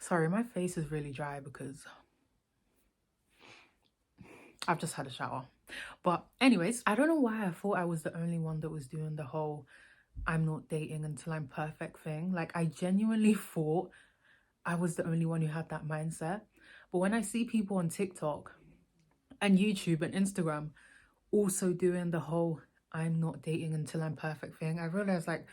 Sorry, my face is really dry because I've just had a shower. But anyways, I don't know why I thought I was the only one that was doing the whole I'm not dating until I'm perfect thing. Like, I genuinely thought I was the only one who had that mindset. But when I see people on TikTok and YouTube and Instagram also doing the whole I'm not dating until I'm perfect thing, I realized like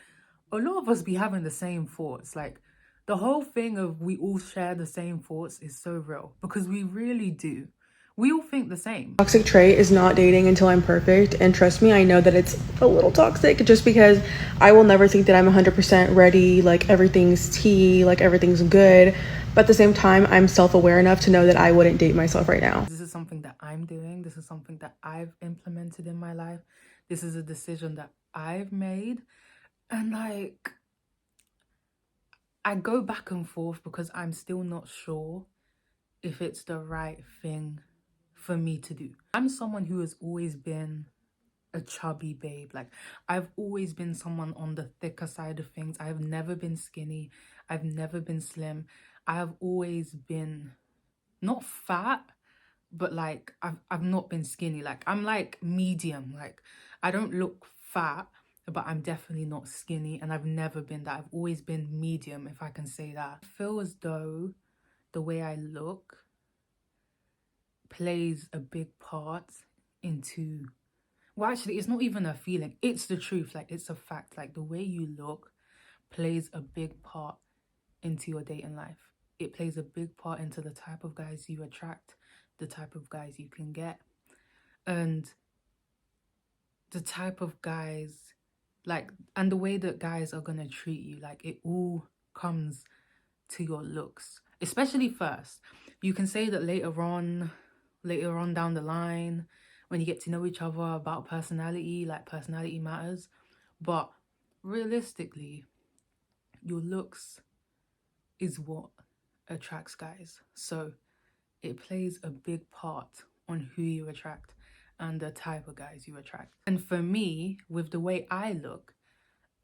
a lot of us be having the same thoughts. Like, the whole thing of we all share the same thoughts is so real because we really do. We all think the same. Toxic trait is not dating until I'm perfect, and trust me, I know that it's a little toxic just because I will never think that I'm 100% ready, like everything's tea, like everything's good, but at the same time I'm self-aware enough to know that I wouldn't date myself right now. This is something that I'm doing. This is something that I've implemented in my life. This is a decision that I've made. And like, I go back and forth because I'm still not sure if it's the right thing for me to do. I'm someone who has always been a chubby babe. Like, I've always been someone on the thicker side of things. I've never been skinny. I've never been slim. I have always been not fat, but like I've not been skinny. Like, I'm like medium. Like, I don't look fat, but I'm definitely not skinny, and I've never been that. I've always been medium, if I can say that. I feel as though the way I look plays a big part into, well, actually, it's not even a feeling, it's the truth. Like, it's a fact. Like, the way you look plays a big part into your dating life. It plays a big part into the type of guys you attract, the type of guys you can get, and the type of guys, like, and the way that guys are gonna treat you. Like, it all comes to your looks, especially first. You can say that later on down the line, when you get to know each other about personality, like, personality matters, but realistically, your looks is what attracts guys. So it plays a big part on who you attract and the type of guys you attract. And for me, with the way I look,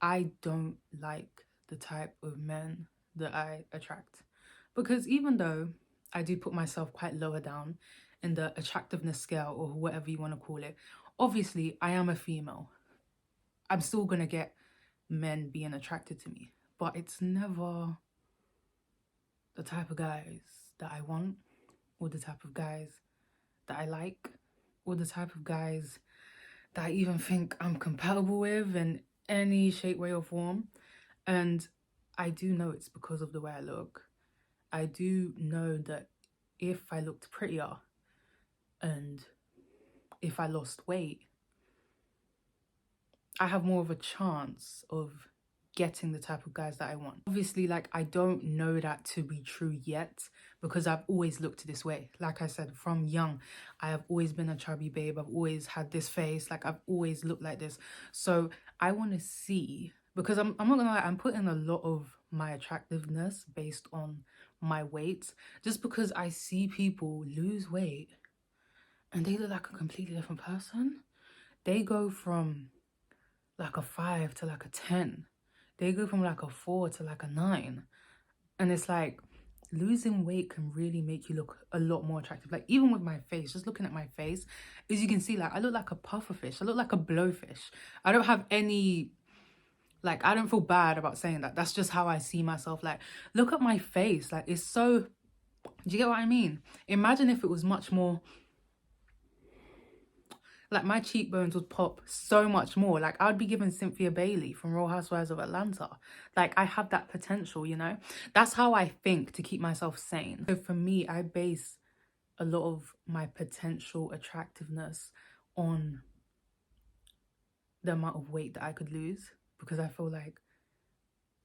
I don't like the type of men that I attract. Because even though I do put myself quite lower down in the attractiveness scale, or whatever you want to call it, obviously I am a female. I'm still going to get men being attracted to me, but it's never the type of guys that I want, or the type of guys that I like, or the type of guys that I even think I'm compatible with in any shape, way, or form. And I do know it's because of the way I look. I do know that if I looked prettier and if I lost weight, I have more of a chance of getting the type of guys that I want. Obviously, like, I don't know that to be true yet because I've always looked this way. Like I said, from young, I have always been a chubby babe. I've always had this face. Like, I've always looked like this. So I want to see, because I'm not gonna lie, I'm putting a lot of my attractiveness based on my weight, just because I see people lose weight and they look like a completely different person. They go from like a 5 to like a 10. They go from like a 4 to like a 9. And it's like, losing weight can really make you look a lot more attractive. Like, even with my face, just looking at my face, as you can see, like, I look like a pufferfish. I look like a blowfish. I don't have any, like, I don't feel bad about saying that. That's just how I see myself. Like, look at my face. Like, it's so, do you get what I mean? Imagine if it was much more, like, my cheekbones would pop so much more. Like, I would be given Cynthia Bailey from Real Housewives of Atlanta. Like, I have that potential, you know? That's how I think to keep myself sane. So for me, I base a lot of my potential attractiveness on the amount of weight that I could lose, because I feel like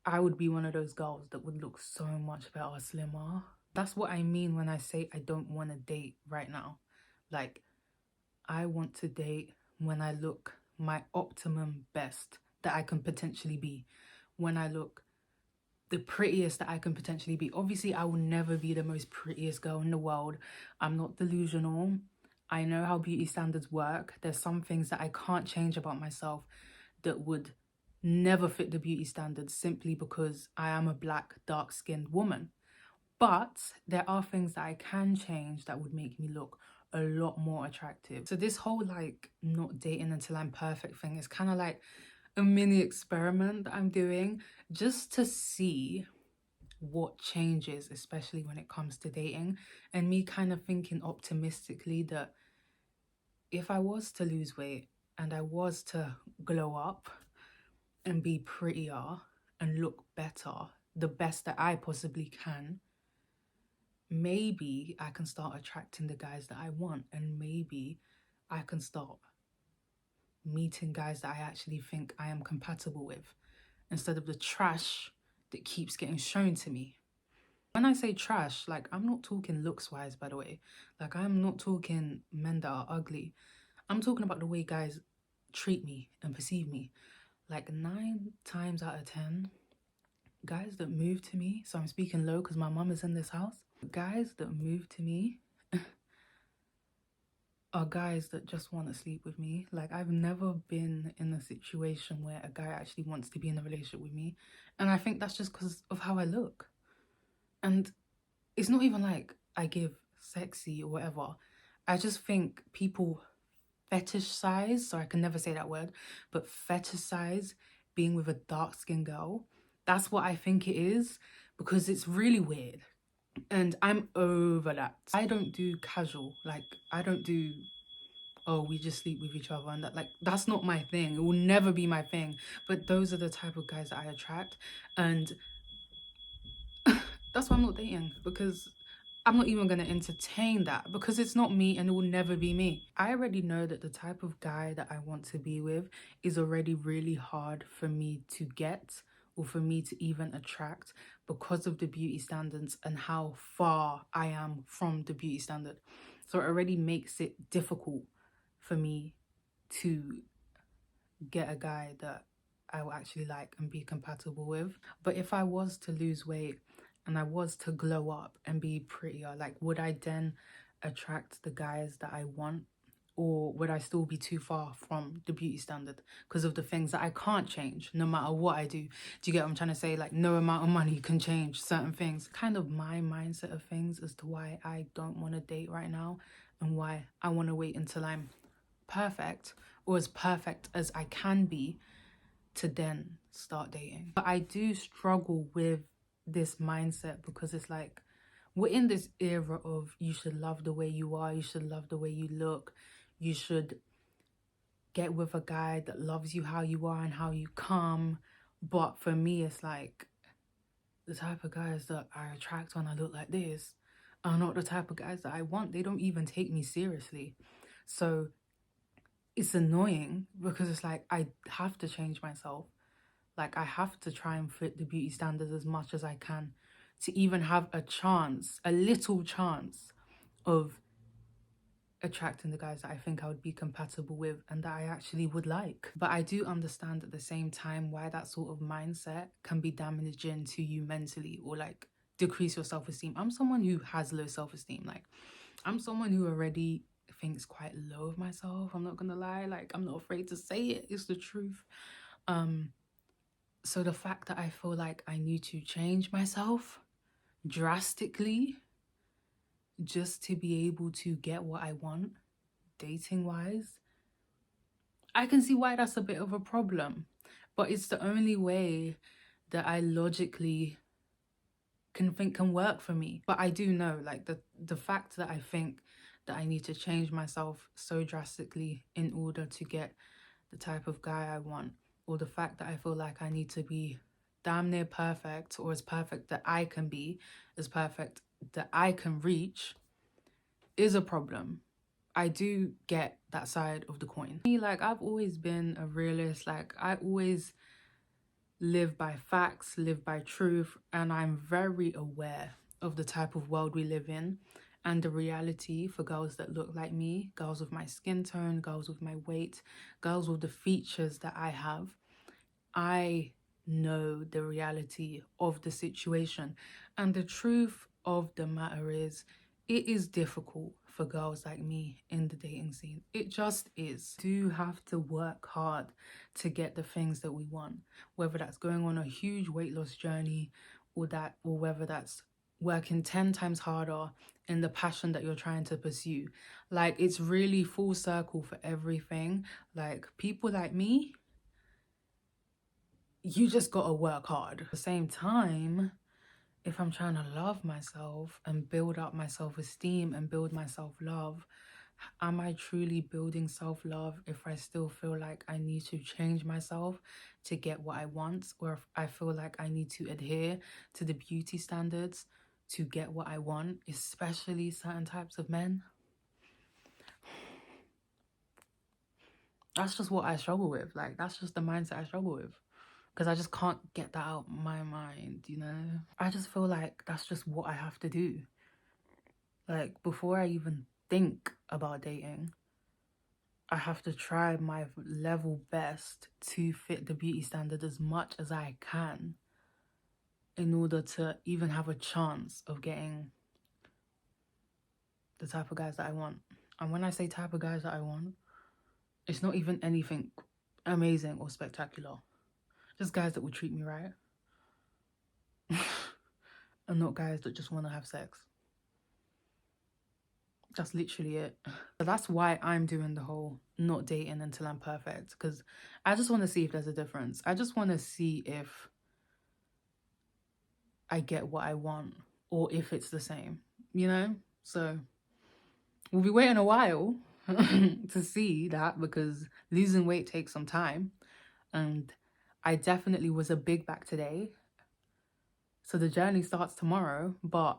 I would be one of those girls that would look so much better slimmer. That's what I mean when I say I don't want to date right now. Like, I want to date when I look my optimum best that I can potentially be. When I look the prettiest that I can potentially be. Obviously, I will never be the most prettiest girl in the world. I'm not delusional. I know how beauty standards work. There's some things that I can't change about myself that would never fit the beauty standards simply because I am a black, dark-skinned woman. But there are things that I can change that would make me look a lot more attractive. So this whole like not dating until I'm perfect thing is kind of like a mini experiment that I'm doing just to see what changes, especially when it comes to dating, and me kind of thinking optimistically that if I was to lose weight and I was to glow up and be prettier and look better, the best that I possibly can, maybe I can start attracting the guys that I want, and maybe I can start meeting guys that I actually think I am compatible with instead of the trash that keeps getting shown to me. When I say trash, like, I'm not talking looks wise, by the way. Like, I'm not talking men that are ugly. I'm talking about the way guys treat me and perceive me. Like 9 times out of 10, guys that move to me, so I'm speaking low because my mum is in this house. Guys that move to me are guys that just want to sleep with me. Like, I've never been in a situation where a guy actually wants to be in a relationship with me. And I think that's just because of how I look. And it's not even like I give sexy or whatever. I just think people fetishize, so I can never say that word, but fetishize being with a dark-skinned girl. That's what I think it is, because it's really weird. And I'm over that. I don't do casual. Like, I don't do, oh, we just sleep with each other and that. Like, that's not my thing. It will never be my thing. But those are the type of guys that I attract. And that's why I'm not dating, because I'm not even going to entertain that, because it's not me and it will never be me. I already know that the type of guy that I want to be with is already really hard for me to get or for me to even attract, because of the beauty standards and how far I am from the beauty standard. So it already makes it difficult for me to get a guy that I will actually like and be compatible with. But if I was to lose weight and I was to glow up and be prettier, like, would I then attract the guys that I want? Or would I still be too far from the beauty standard because of the things that I can't change no matter what I do? Do you get what I'm trying to say? Like, no amount of money can change certain things. Kind of my mindset of things as to why I don't want to date right now and why I want to wait until I'm perfect, or as perfect as I can be, to then start dating. But I do struggle with this mindset, because it's like, we're in this era of you should love the way you are, you should love the way you look, you should get with a guy that loves you how you are and how you come. But for me, it's like, the type of guys that I attract when I look like this are not the type of guys that I want. They don't even take me seriously. So it's annoying, because it's like, I have to change myself. Like, I have to try and fit the beauty standards as much as I can to even have a chance, a little chance of attracting the guys that I think I would be compatible with and that I actually would like. But I do understand at the same time why that sort of mindset can be damaging to you mentally, or like decrease your self-esteem. I'm someone who has low self-esteem. Like, I'm someone who already thinks quite low of myself. I'm not gonna lie. Like, I'm not afraid to say it. It's the truth. So the fact that I feel like I need to change myself drastically just to be able to get what I want, dating wise, I can see why that's a bit of a problem. But it's the only way that I logically can think can work for me. But I do know, like, the fact that I think that I need to change myself so drastically in order to get the type of guy I want, or the fact that I feel like I need to be damn near perfect, or as perfect that I can be, as perfect that I can reach, is a problem. I do get that side of the coin. Like, I've always been a realist. Like, I always live by facts, live by truth, and I'm very aware of the type of world we live in and the reality for girls that look like me, girls with my skin tone, girls with my weight, girls with the features that I have. I know the reality of the situation, and the truth of the matter is, it is difficult for girls like me in the dating scene. It just is. We do have to work hard to get the things that we want, whether that's going on a huge weight loss journey, or whether that's working 10 times harder in the passion that you're trying to pursue. Like, it's really full circle for everything. Like, people like me, you just gotta work hard. At the same time, if I'm trying to love myself and build up my self-esteem and build my self-love, am I truly building self-love if I still feel like I need to change myself to get what I want, or if I feel like I need to adhere to the beauty standards to get what I want, especially certain types of men? That's just what I struggle with. Like, that's just the mindset I struggle with. Because I just can't get that out of my mind, you know? I just feel like that's just what I have to do. Like, before I even think about dating, I have to try my level best to fit the beauty standard as much as I can in order to even have a chance of getting the type of guys that I want. And when I say type of guys that I want, it's not even anything amazing or spectacular. Just guys that will treat me right. And not guys that just want to have sex. That's literally it. But that's why I'm doing the whole not dating until I'm perfect. Because I just want to see if there's a difference. I just want to see if I get what I want or if it's the same, you know? So we'll be waiting a while to see that, because losing weight takes some time. And I definitely was a big back today. So the journey starts tomorrow, but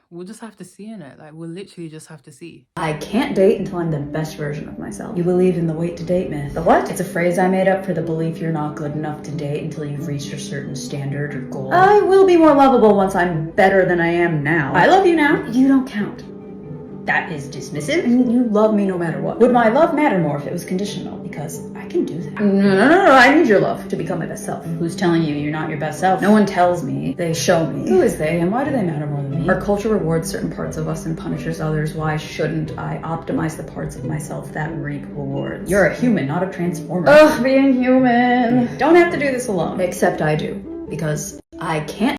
we'll just have to see in it. Like, we'll literally just have to see. I can't date until I'm the best version of myself. You believe in the wait to date myth. The what? It's a phrase I made up for the belief you're not good enough to date until you've reached a certain standard or goal. I will be more lovable once I'm better than I am now. I love you now. You don't count. That is dismissive. You love me no matter what. Would my love matter more if it was conditional? Because I can do that. No. I need your love to become my best self. Who's telling you you're not your best self? No one tells me. They show me. Who is they and why do they matter more than me? Our culture rewards certain parts of us and punishes others. Why shouldn't I optimize the parts of myself that reap rewards? You're a human, not a transformer. Ugh, being human. Don't have to do this alone. Except I do. Because I can't